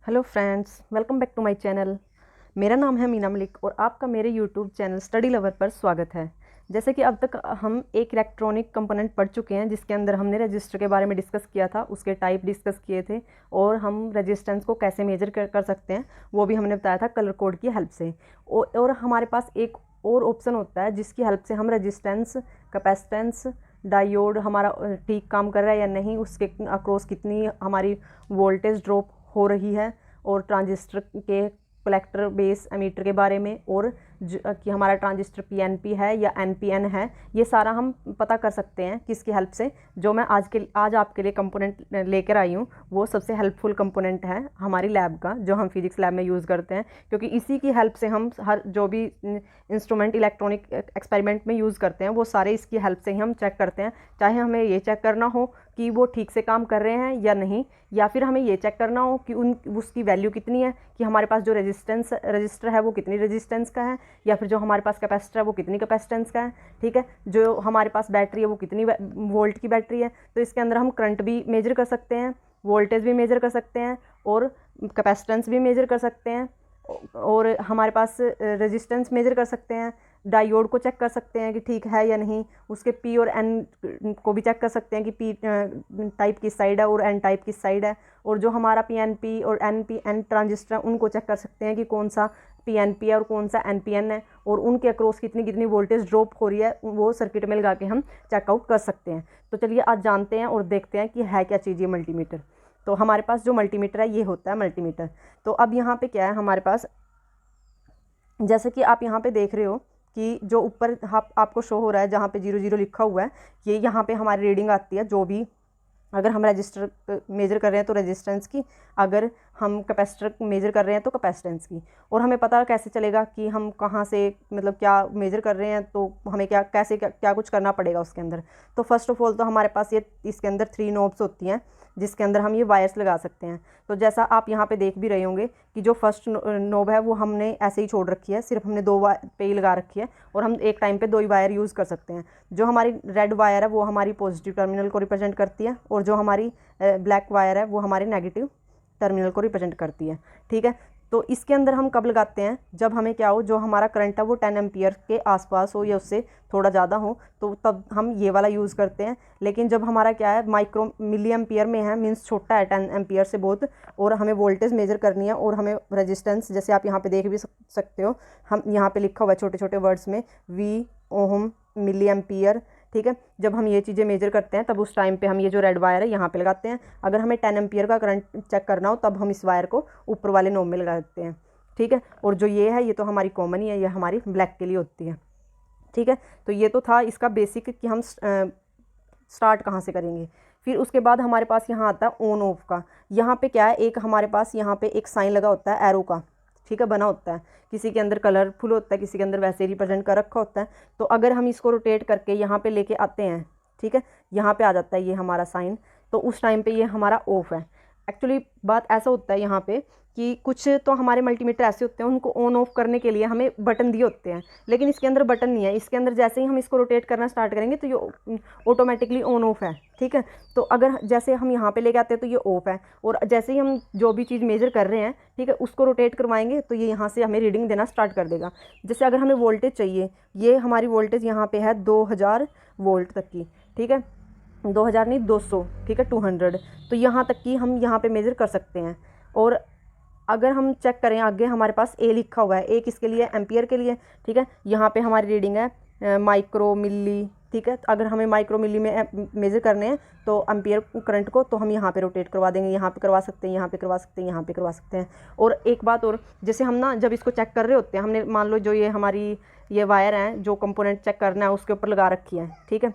Hello friends, welcome back to my channel. मेरा नाम है मीना मलिक और आपका मेरे यूट्यूब चैनल स्टडी लवर पर स्वागत है। जैसे कि अब तक हम एक इलेक्ट्रॉनिक कंपोनेंट पढ़ चुके हैं जिसके अंदर हमने रजिस्टर के बारे में डिस्कस किया था, उसके टाइप डिस्कस किए थे और हम रेजिस्टेंस को कैसे मेजर कर सकते हैं वो भी हमने बताया था कलर कोड की हेल्प से। और हमारे पास एक और ऑप्शन होता है जिसकी हेल्प से हम रजिस्टेंस, कैपेसिटेंस, डायोड हमारा ठीक काम कर रहा है या नहीं, उसके अक्रॉस कितनी हमारी वोल्टेज ड्रॉप हो रही है, और ट्रांजिस्टर के कलेक्टर बेस एमीटर के बारे में, और कि हमारा ट्रांजिस्टर पीएनपी है या एनपीएन है, ये सारा हम पता कर सकते हैं किसकी हेल्प से। जो मैं आज आपके लिए कंपोनेंट लेकर आई हूँ वो सबसे हेल्पफुल कंपोनेंट है हमारी लैब का, जो हम फिजिक्स लैब में यूज़ करते हैं, क्योंकि इसी की हेल्प से हम हर जो भी इंस्ट्रूमेंट इलेक्ट्रॉनिक एक्सपेरिमेंट में यूज़ करते हैं वो सारे इसकी हेल्प से ही हम चेक करते हैं। चाहे हमें ये चेक करना हो कि वो ठीक से काम कर रहे हैं या नहीं, या फिर हमें ये चेक करना हो कि उसकी वैल्यू कितनी है, कि हमारे पास जो रजिस्टर है वो कितनी रजिस्टेंस का है, या फिर जो हमारे पास कैपेसिटर है वो कितनी कैपेसिटेंस का है। ठीक है, जो हमारे पास बैटरी है वो कितनी वोल्ट की बैटरी है। तो इसके अंदर हम करंट भी मेजर कर सकते हैं, वोल्टेज भी मेजर कर सकते हैं, और कैपेसिटेंस भी मेजर कर सकते हैं, और हमारे पास रेजिस्टेंस मेजर कर सकते हैं, डायोड को चेक कर सकते हैं कि ठीक है या नहीं, उसके पी और एन को भी चेक कर सकते हैं कि पी टाइप किस साइड है और एन टाइप किस साइड है, और जो हमारा पीएनपी और एनपीएन ट्रांजिस्टर है उनको चेक कर सकते हैं कि कौन सा पीएनपी है और कौन सा एनपीएन है, और उनके अक्रॉस कितनी कितनी वोल्टेज ड्रॉप हो रही है वो सर्किट में लगा के हम चेकआउट कर सकते हैं। तो चलिए आज जानते हैं और देखते हैं कि है क्या चीज़ ये मल्टीमीटर। तो हमारे पास जो मल्टीमीटर है ये होता है मल्टीमीटर। तो अब यहाँ पे क्या है हमारे पास, जैसे कि आप यहाँ पे देख रहे हो कि जो ऊपर आपको शो हो रहा है जहाँ पे 00 लिखा हुआ है, ये यहाँ पे हमारी रीडिंग आती है जो भी, अगर हम रजिस्टर मेजर कर रहे हैं तो रेजिस्टेंस की, अगर हम कैपेसिटर मेजर कर रहे हैं तो कैपेसिटेंस की। और हमें पता कैसे चलेगा कि हम कहाँ से मतलब क्या मेजर कर रहे हैं, तो हमें क्या कुछ करना पड़ेगा उसके अंदर। तो फर्स्ट ऑफ ऑल तो हमारे पास ये इसके अंदर 3 नोब्स होती हैं जिसके अंदर हम ये वायर्स लगा सकते हैं। तो जैसा आप यहाँ पे देख भी रहे होंगे कि जो फर्स्ट नोब है वो हमने ऐसे ही छोड़ रखी है, सिर्फ हमने 2 पे ही लगा रखी है, और हम एक टाइम पे 2 ही वायर यूज़ कर सकते हैं। जो हमारी रेड वायर है वो हमारी पॉजिटिव टर्मिनल को रिप्रेजेंट करती है, और जो हमारी ब्लैक वायर है वो हमारी नेगेटिव टर्मिनल को रिप्रेजेंट करती है। ठीक है, तो इसके अंदर हम कब लगाते हैं, जब हमें क्या हो, जो हमारा करंट है वो 10 एम्पियर के आसपास हो या उससे थोड़ा ज़्यादा हो, तो तब हम ये वाला यूज़ करते हैं। लेकिन जब हमारा क्या है माइक्रो मिली एम्पियर में है, मीन्स छोटा है 10 एम्पियर से बहुत, और हमें वोल्टेज मेजर करनी है, और हमें रेजिस्टेंस जैसे आप यहाँ पे देख भी सकते हो, हम यहाँ पे लिखा हुआ है छोटे छोटे वर्ड्स में वी, ओम, मिली एम्पियर। ठीक है, जब हम ये चीज़ें मेजर करते हैं तब उस टाइम पे हम ये जो रेड वायर है यहाँ पे लगाते हैं। अगर हमें 10 एम्पियर का करंट चेक करना हो तब हम इस वायर को ऊपर वाले नोब में लगा देते हैं। ठीक है, और जो ये है ये तो हमारी कॉमन ही है, ये हमारी ब्लैक के लिए होती है। ठीक है, तो ये तो था इसका बेसिक कि हम स्टार्ट कहाँ से करेंगे। फिर उसके बाद हमारे पास यहाँ आता है ऑन ऑफ का। यहाँ पे क्या है, एक हमारे पास यहाँ पे एक साइन लगा होता है एरो का। ठीक है, बना होता है, किसी के अंदर कलरफुल होता है, किसी के अंदर वैसे रिप्रेजेंट कर रखा होता है। तो अगर हम इसको रोटेट करके यहाँ पे लेके आते हैं, ठीक है, यहाँ पे आ जाता है ये हमारा साइन, तो उस टाइम पे ये हमारा ऑफ है। एक्चुअली बात ऐसा होता है यहाँ पे कि कुछ तो हमारे मल्टीमीटर ऐसे होते हैं उनको ऑन ऑफ करने के लिए हमें बटन दिए होते हैं, लेकिन इसके अंदर बटन नहीं है। इसके अंदर जैसे ही हम इसको रोटेट करना स्टार्ट करेंगे तो ये ऑटोमेटिकली ऑन ऑफ है। ठीक है, तो अगर जैसे हम यहाँ पे लेके आते हैं तो ये ऑफ है, और जैसे ही हम जो भी चीज़ मेजर कर रहे हैं, ठीक है, उसको रोटेट करवाएंगे तो ये यहाँ से हमें रीडिंग देना स्टार्ट कर देगा। जैसे अगर हमें वोल्टेज चाहिए, ये हमारी वोल्टेज यहाँ पे है 2000 वोल्ट तक की। ठीक है, 2000 नहीं 200, ठीक है, 200, तो यहाँ तक की हम यहाँ पे मेजर कर सकते हैं। और अगर हम चेक करें आगे हमारे पास ए लिखा हुआ है, ए किसके लिए, एम्पियर के लिए। ठीक है, यहाँ पे हमारी रीडिंग है माइक्रो मिली। ठीक है, अगर हमें माइक्रो मिली में मेजर करने हैं तो एम्पियर करंट को, तो हम यहाँ पे रोटेट करवा देंगे, यहाँ पे करवा सकते हैं, यहाँ पे करवा सकते हैं, यहाँ पे करवा सकते हैं। और एक बात और, जैसे हम ना जब इसको चेक कर रहे होते हैं, हमने मान लो जो ये हमारी ये वायर है जो कंपोनेंट चेक करना है उसके ऊपर लगा रखी है। ठीक है,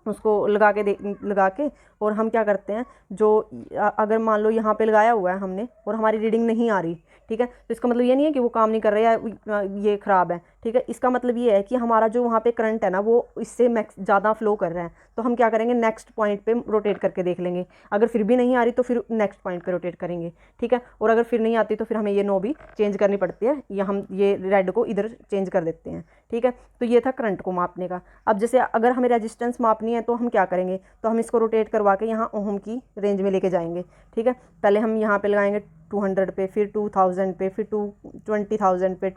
उसको लगा के और हम क्या करते हैं, जो अगर मान लो यहाँ पे लगाया हुआ है हमने और हमारी रीडिंग नहीं आ रही, ठीक है, तो इसका मतलब ये नहीं है कि वो काम नहीं कर रहा है या ये ख़राब है। ठीक है, इसका मतलब ये है कि हमारा जो वहाँ पे करंट है ना वो इससे मैक्स ज़्यादा फ्लो कर रहा है, तो हम क्या करेंगे नेक्स्ट पॉइंट पे रोटेट करके देख लेंगे। अगर फिर भी नहीं आ रही तो फिर नेक्स्ट पॉइंट पे रोटेट करेंगे। ठीक है, और अगर फिर नहीं आती तो फिर हमें ये नो भी चेंज करनी पड़ती है, या हम ये रेड को इधर चेंज कर देते हैं। ठीक है, तो ये था करंट को मापने का। अब जैसे अगर हमें रेजिस्टेंस मापनी है तो हम क्या करेंगे, तो हम इसको रोटेट करवा के यहाँ ओम की रेंज में लेके जाएंगे। ठीक है, पहले हम यहाँ पे लगाएंगे 200 पे, फिर 2000 पे, फिर 20,000 पे,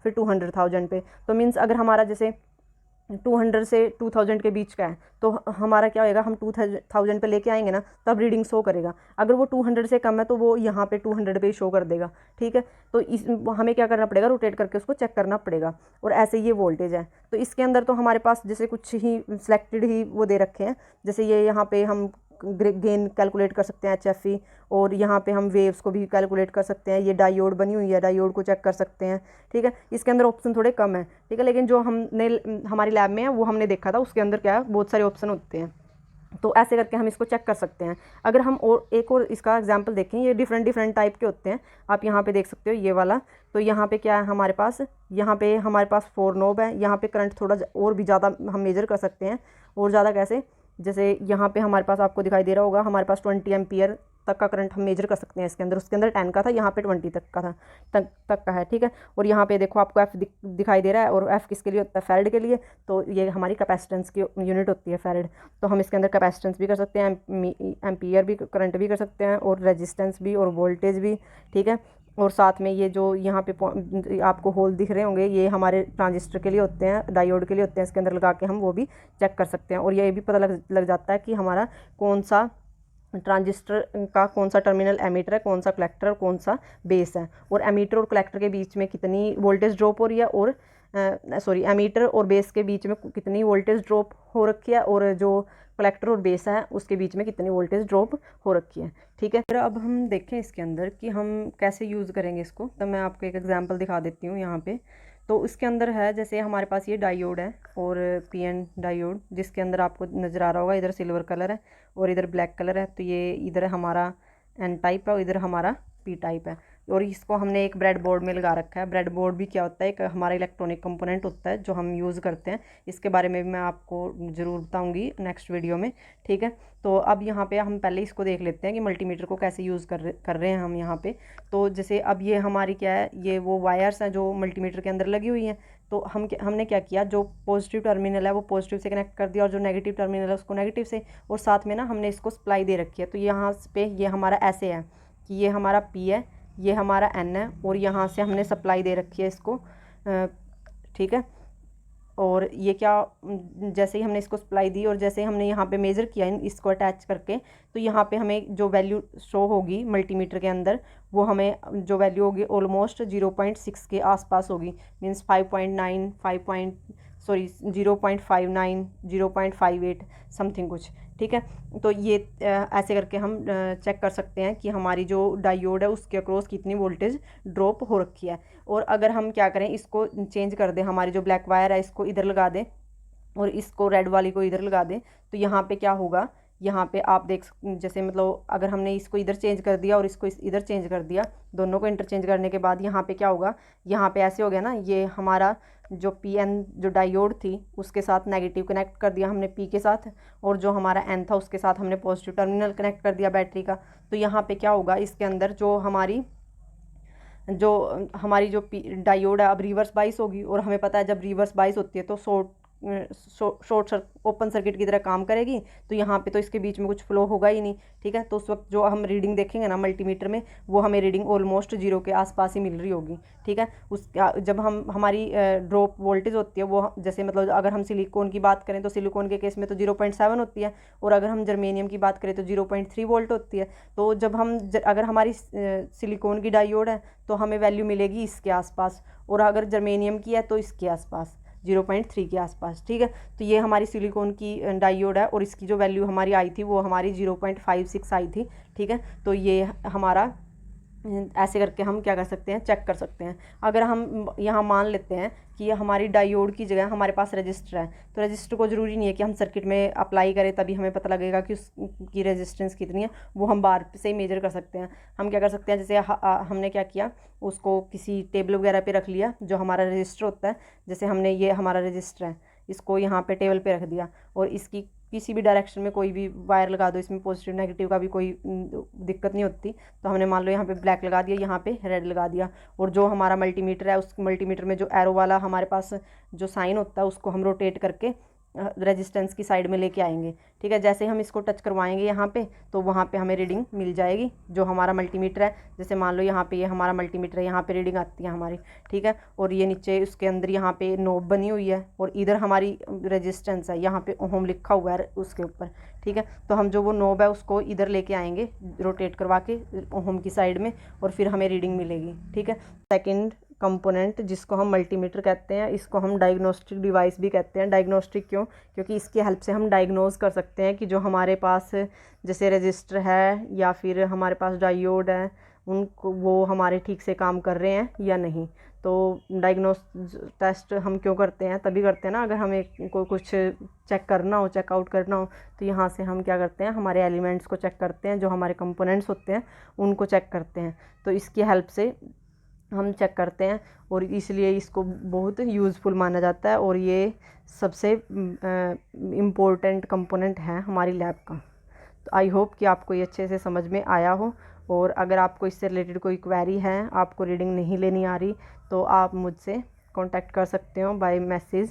फिर 200,000 पे। तो मीन्स अगर हमारा जैसे 200 से 2000 के बीच का है तो हमारा क्या होएगा, हम 2000 पे लेके आएंगे ना तब रीडिंग शो करेगा। अगर वो 200 से कम है तो वो यहाँ पे 200 पे ही शो कर देगा, ठीक है। तो इस हमें क्या करना पड़ेगा, रोटेट करके उसको चेक करना पड़ेगा। और ऐसे ये वोल्टेज है। तो इसके अंदर तो हमारे पास जैसे कुछ ही सिलेक्टेड ही वो दे रखे हैं, जैसे ये यहाँ पे हम गेन कैलकुलेट कर सकते हैं HFE, और यहाँ पे हम वेव्स को भी कैलकुलेट कर सकते हैं। ये डायोड बनी हुई है, डायोड को चेक कर सकते हैं, ठीक है। इसके अंदर ऑप्शन थोड़े कम है, ठीक है, लेकिन जो हमने हमारी लैब में है वो हमने देखा था, उसके अंदर क्या है, बहुत सारे ऑप्शन होते हैं। तो ऐसे करके हम इसको चेक कर सकते हैं। अगर हम और एक और इसका एग्जांपल देखें, ये डिफरेंट डिफरेंट टाइप के होते हैं। आप यहाँ पे देख सकते हो ये वाला। तो यहाँ पे क्या है हमारे पास, यहाँ पे हमारे पास 4 नोब है। यहाँ पे करंट थोड़ा और भी ज़्यादा हम मेजर कर सकते हैं। और ज़्यादा कैसे, जैसे यहाँ पे हमारे पास आपको दिखाई दे रहा होगा, हमारे पास 20 एम्पियर तक का करंट हम मेजर कर सकते हैं इसके अंदर। उसके अंदर 10 का था, यहाँ पे 20 तक का था, तक का है, ठीक है। और यहाँ पे देखो आपको F दिखाई दे रहा है, और F किसके लिए होता है, फैरड के लिए। तो ये हमारी कैपेसिटेंस की यूनिट होती है, फैरड। तो हम इसके अंदर कैपेसिटेंस भी कर सकते हैं, एम्पियर भी, करंट भी कर सकते हैं, और रेजिस्टेंस भी, और वोल्टेज भी, ठीक है। और साथ में ये जो यहाँ पे आपको होल दिख रहे होंगे, ये हमारे ट्रांजिस्टर के लिए होते हैं, डायोड के लिए होते हैं। इसके अंदर लगा के हम वो भी चेक कर सकते हैं। और ये भी पता लग जाता है कि हमारा कौन सा ट्रांजिस्टर का कौन सा टर्मिनल एमीटर है, कौन सा कलेक्टर और कौन सा बेस है। और एमीटर और कलेक्टर के बीच में कितनी वोल्टेज ड्रॉप हो रही है, और एमीटर और बेस के बीच में कितनी वोल्टेज ड्रॉप हो रखी है, और जो कलेक्टर और बेस है उसके बीच में कितनी वोल्टेज ड्रॉप हो रखी है, ठीक है। फिर अब हम देखें इसके अंदर कि हम कैसे यूज़ करेंगे इसको। तो मैं आपको एक एग्जांपल दिखा देती हूँ यहाँ पे। तो इसके अंदर है, जैसे हमारे पास ये डायोड है, और PN डायोड, जिसके अंदर आपको नज़र आ रहा होगा, इधर सिल्वर कलर है और इधर ब्लैक कलर है। तो ये इधर हमारा N टाइप है और इधर हमारा P टाइप है। और इसको हमने एक ब्रेड बोर्ड में लगा रखा है। ब्रेड बोर्ड भी क्या होता है, एक हमारा इलेक्ट्रॉनिक कंपोनेंट होता है जो हम यूज़ करते हैं। इसके बारे में भी मैं आपको ज़रूर बताऊंगी नेक्स्ट वीडियो में, ठीक है। तो अब यहाँ पे हम पहले इसको देख लेते हैं कि मल्टीमीटर को कैसे यूज़ कर रहे हैं हम यहाँ पे। तो जैसे अब ये हमारी क्या है, ये वो वायर्स हैं जो मल्टीमीटर के अंदर लगी हुई हैं। तो हमने क्या किया, जो पॉजिटिव टर्मिनल है वो पॉजिटिव से कनेक्ट कर दिया, और जो नेगेटिव टर्मिनल है उसको नेगेटिव से। और साथ में ना हमने इसको सप्लाई दे रखी है। तो यहाँ पे ये हमारा ऐसे है कि ये हमारा P है, ये हमारा N है, और यहाँ से हमने सप्लाई दे रखी है इसको, ठीक है। और ये क्या, जैसे ही हमने इसको सप्लाई दी और जैसे ही हमने यहाँ पे मेज़र किया इसको अटैच करके, तो यहाँ पे हमें जो वैल्यू शो होगी मल्टीमीटर के अंदर, वो हमें जो वैल्यू होगी ऑलमोस्ट 0.6 के आसपास होगी। मीन्स 5.9 0.59 0.58 समथिंग कुछ, ठीक है। तो ये ऐसे करके हम चेक कर सकते हैं कि हमारी जो डायोड है उसके अक्रॉस कितनी वोल्टेज ड्रॉप हो रखी है। और अगर हम क्या करें, इसको चेंज कर दें, हमारी जो ब्लैक वायर है इसको इधर लगा दें और इसको रेड वाली को इधर लगा दें, तो यहाँ पे क्या होगा, यहाँ पे आप देख जैसे मतलब अगर हमने इसको इधर चेंज कर दिया और इसको इधर चेंज कर दिया, दोनों को इंटरचेंज करने के बाद यहाँ पे क्या होगा, यहाँ पे ऐसे हो गया ना, ये हमारा जो PN जो डायोड थी उसके साथ नेगेटिव कनेक्ट कर दिया हमने P के साथ, और जो हमारा N था उसके साथ हमने पॉजिटिव टर्मिनल कनेक्ट कर दिया बैटरी का। तो यहाँ पे क्या होगा, इसके अंदर जो हमारी जो डायोड है अब रिवर्स बाइस होगी, और हमें पता है जब रिवर्स बाइस होती है तो ओपन सर्किट की तरह काम करेगी। तो यहाँ पे तो इसके बीच में कुछ फ्लो होगा ही नहीं, ठीक है। तो उस वक्त जो हम रीडिंग देखेंगे ना मल्टीमीटर में, वो हमें रीडिंग ऑलमोस्ट 0 के आसपास ही मिल रही होगी, ठीक है। जब हमारी ड्रॉप वोल्टेज होती है वो, जैसे मतलब अगर हम सिलिकॉन की बात करें तो सिलिकॉन के केस में तो 0.7 होती है, और अगर हम जर्मेनियम की बात करें तो 0.3 वोल्ट होती है। तो जब अगर हमारी सिलिकॉन की डायोड है तो हमें वैल्यू मिलेगी इसके आसपास, और अगर जर्मेनियम की है तो इसके आसपास 0.3 के आसपास, ठीक है। तो ये हमारी सिलिकॉन की डायोड है, और इसकी जो वैल्यू हमारी आई थी वो हमारी 0.56 आई थी, ठीक है। तो ये हमारा ऐसे करके हम क्या कर सकते हैं, चेक कर सकते हैं। अगर हम यहाँ मान लेते हैं कि हमारी डायोड की जगह हमारे पास रजिस्टर है, तो रजिस्टर को ज़रूरी नहीं है कि हम सर्किट में अप्लाई करें तभी हमें पता लगेगा कि उसकी रेजिस्टेंस कितनी है, वो हम बार से ही मेजर कर सकते हैं। हम क्या कर सकते हैं, जैसे हमने क्या किया, उसको किसी टेबल वगैरह पे रख लिया जो हमारा रजिस्टर होता है। जैसे हमने ये हमारा रजिस्टर है, इसको यहाँ पे टेबल पे रख दिया, और इसकी किसी भी डायरेक्शन में कोई भी वायर लगा दो, इसमें पॉजिटिव नेगेटिव का भी कोई दिक्कत नहीं होती। तो हमने मान लो यहाँ पे ब्लैक लगा दिया, यहाँ पे रेड लगा दिया, और जो हमारा मल्टीमीटर है उस मल्टीमीटर में जो एरो वाला हमारे पास जो साइन होता है उसको हम रोटेट करके रेजिस्टेंस की साइड में लेके आएंगे। ठीक है, जैसे हम इसको टच करवाएंगे यहाँ पे तो वहाँ पे हमें रीडिंग मिल जाएगी जो हमारा मल्टीमीटर है। जैसे मान लो यहाँ पे ये हमारा मल्टीमीटर है, यहाँ पे रीडिंग आती है हमारी। ठीक है, और ये नीचे उसके अंदर यहाँ पे नोब बनी हुई है और इधर हमारी रेजिस्टेंस है, यहाँ पे ओम लिखा हुआ है उसके ऊपर। ठीक है, तो हम जो वो नोब है उसको इधर लेके आएंगे रोटेट करवा के ओम की साइड में, और फिर हमें रीडिंग मिलेगी। ठीक है, सेकंड कंपोनेंट जिसको हम मल्टीमीटर कहते हैं, इसको हम डायग्नोस्टिक डिवाइस भी कहते हैं। डायग्नोस्टिक क्यों? क्योंकि इसकी हेल्प से हम डायग्नोज कर सकते हैं कि जो हमारे पास जैसे रजिस्टर है या फिर हमारे पास डायोड है, उनको वो हमारे ठीक से काम कर रहे हैं या नहीं। तो डायग्नोस टेस्ट हम क्यों करते हैं? तभी करते हैं ना, अगर हमें कोई कुछ चेक करना हो, चेकआउट करना हो, तो यहाँ से हम क्या करते हैं, हमारे एलिमेंट्स को चेक करते हैं, जो हमारे कंपोनेंट्स होते हैं उनको चेक करते हैं। तो इसकी हेल्प से हम चेक करते हैं और इसलिए इसको बहुत यूज़फुल माना जाता है और ये सबसे इम्पोर्टेंट कंपोनेंट है हमारी लैब का। तो आई होप कि आपको ये अच्छे से समझ में आया हो, और अगर आपको इससे रिलेटेड कोई क्वेरी है, आपको रीडिंग नहीं लेनी आ रही, तो आप मुझसे कांटेक्ट कर सकते हो बाय मैसेज।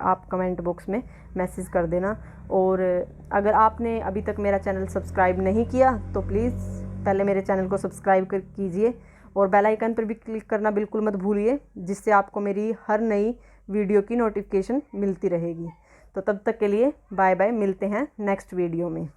आप कमेंट बॉक्स में मैसेज कर देना। और अगर आपने अभी तक मेरा चैनल सब्सक्राइब नहीं किया तो प्लीज़ पहले मेरे चैनल को सब्सक्राइब कीजिए और बेल आइकन पर भी क्लिक करना बिल्कुल मत भूलिए, जिससे आपको मेरी हर नई वीडियो की नोटिफिकेशन मिलती रहेगी। तो तब तक के लिए बाय बाय, मिलते हैं नेक्स्ट वीडियो में।